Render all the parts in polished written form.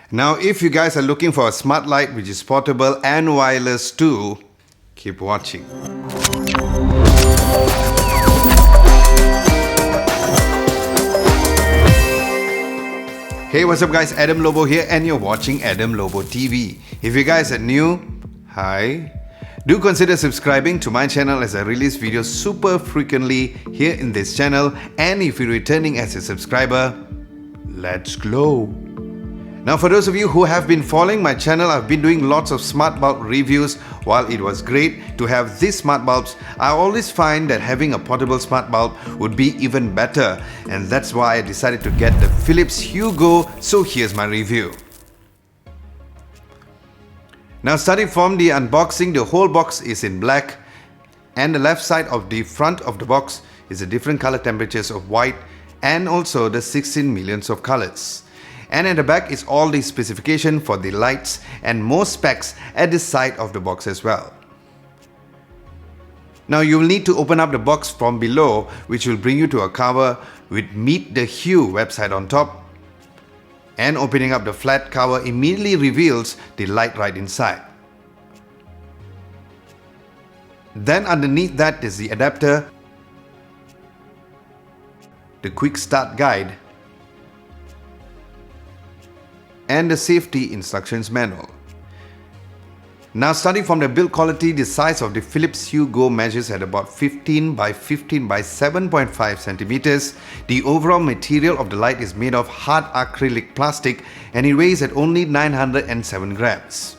Now, if you guys are looking for a smart light which is portable and wireless too, keep watching. Hey, what's up guys, Adam Lobo here and you're watching Adam Lobo TV. If you guys are new, hi. Do consider subscribing to my channel as I release videos super frequently here in this channel, and if you're returning as a subscriber, let's glow. Now for those of you who have been following my channel, I've been doing lots of smart bulb reviews. While it was great to have these smart bulbs, I always find that having a portable smart bulb would be even better, and that's why I decided to get the Philips Hue Go, so here's my review. Now starting from the unboxing, the whole box is in black, and the left side of the front of the box is the different color temperatures of white and also the 16 millions of colors. And at the back is all the specification for the lights and more specs at the side of the box as well. Now you will need to open up the box from below, which will bring you to a cover with Meet the Hue website on top. And opening up the flat cover immediately reveals the light right inside. Then underneath that is the adapter, the quick start guide, and the safety instructions manual. Now starting from the build quality, the size of the Philips Hue Go measures at about 15 by 15 by 7.5 centimeters. The overall material of the light is made of hard acrylic plastic and it weighs at only 907 grams.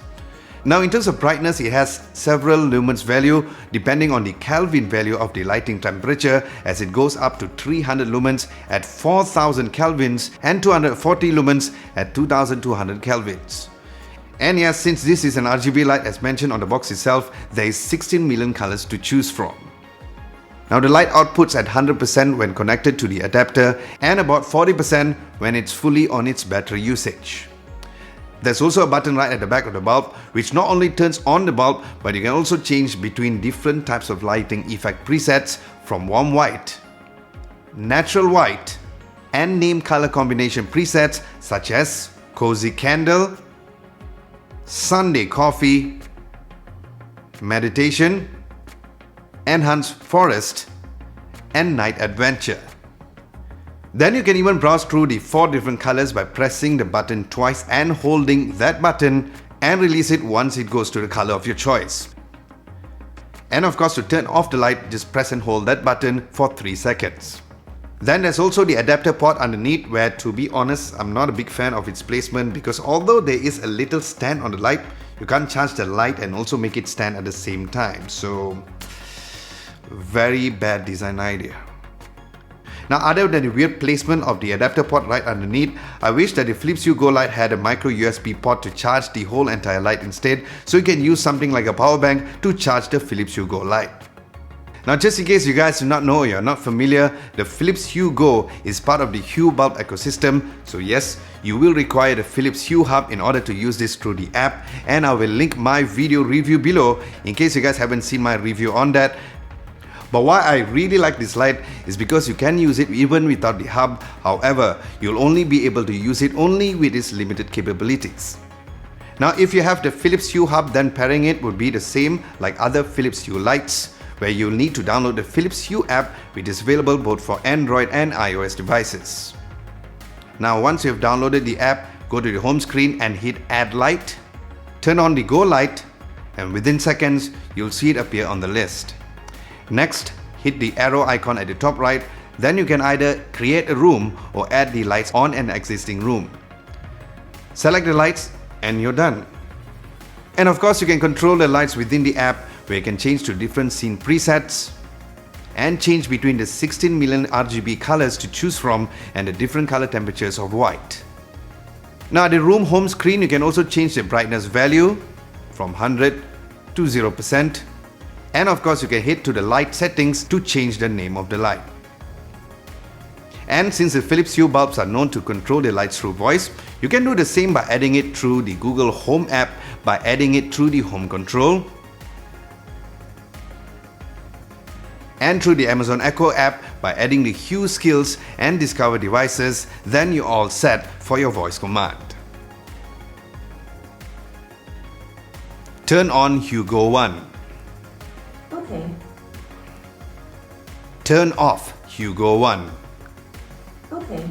Now in terms of brightness, it has several lumens value depending on the Kelvin value of the lighting temperature, as it goes up to 300 lumens at 4000 kelvins and 240 lumens at 2200 kelvins. And yes, since this is an RGB light as mentioned on the box itself, there is 16 million colors to choose from. Now the light outputs at 100% when connected to the adapter and about 40% when it's fully on its battery usage. There's also a button right at the back of the bulb which not only turns on the bulb, but you can also change between different types of lighting effect presets from warm white, natural white, and name color combination presets such as Cozy Candle, Sunday Coffee, Meditation, Enhanced Forest, and Night Adventure. Then you can even browse through the 4 different colors by pressing the button twice and holding that button, and release it once it goes to the color of your choice. And of course, to turn off the light, just press and hold that button for 3 seconds. Then there's also the adapter port underneath, where to be honest, I'm not a big fan of its placement, because although there is a little stand on the light, you can't charge the light and also make it stand at the same time. So very bad design idea. Now other than the weird placement of the adapter port right underneath, I wish that the Philips Hue Go light had a micro USB port to charge the whole entire light instead, so you can use something like a power bank to charge the Philips Hue Go light. Now just in case you guys do not know or you're not familiar, the Philips Hue Go is part of the Hue bulb ecosystem. So yes, you will require the Philips Hue Hub in order to use this through the app, and I will link my video review below in case you guys haven't seen my review on that. But why I really like this light is because you can use it even without the hub. However, you'll only be able to use it only with its limited capabilities. Now if you have the Philips Hue Hub, then pairing it would be the same like other Philips Hue lights, where you'll need to download the Philips Hue app, which is available both for Android and iOS devices. Now once you have downloaded the app, go to the home screen and hit Add Light, turn on the Go light, and within seconds you'll see it appear on the list. Next, hit the arrow icon at the top right, then you can either create a room or add the lights on an existing room. Select the lights and you're done. And of course you can control the lights within the app, where you can change to different scene presets and change between the 16 million RGB colors to choose from and the different color temperatures of white. Now at the room home screen, you can also change the brightness value from 100 to 0%. And of course you can hit to the light settings to change the name of the light. And since the Philips Hue bulbs are known to control the lights through voice, you can do the same by adding it through the Google Home app, by adding it through the Home Control, and through the Amazon Echo app by adding the Hue Skills and Discover devices. Then you're all set for your voice command. Turn on Hue Go 1. Okay. Turn off Hue Go 1. Okay.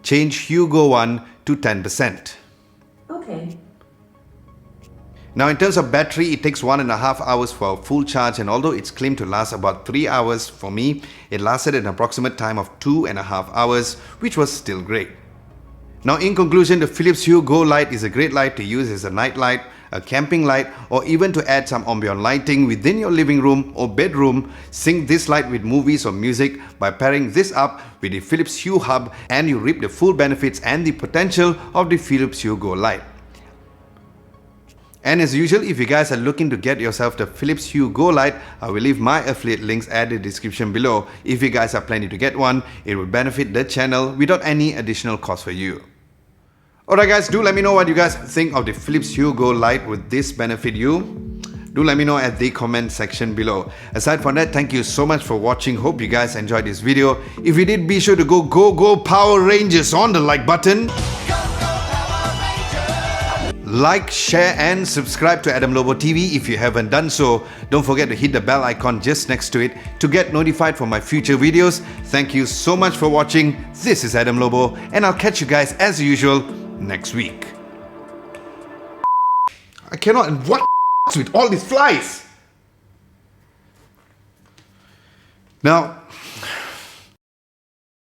Change Hue Go 1 to 10%. Okay. Now in terms of battery, it takes 1.5 hours for a full charge, and although it's claimed to last about 3 hours, for me, it lasted an approximate time of 2.5 hours, which was still great. Now in conclusion, the Philips Hue Go light is a great light to use as a night light, a camping light, or even to add some ambient lighting within your living room or bedroom. Sync this light with movies or music by pairing this up with the Philips Hue Hub, and you reap the full benefits and the potential of the Philips Hue Go light. And as usual, if you guys are looking to get yourself the Philips Hue Go light, I will leave my affiliate links at the description below. If you guys are planning to get one, it will benefit the channel without any additional cost for you. Alright guys, do let me know what you guys think of the Philips Hue Go light. Would this benefit you? Do let me know at the comment section below. Aside from that, thank you so much for watching. Hope you guys enjoyed this video. If you did, be sure to go Power Rangers on the like button. Like, share and subscribe to Adam Lobo TV if you haven't done so. Don't forget to hit the bell icon just next to it to get notified for my future videos. Thank you so much for watching. This is Adam Lobo, and I'll catch you guys as usual next week. I cannot, and what with all these flies? Now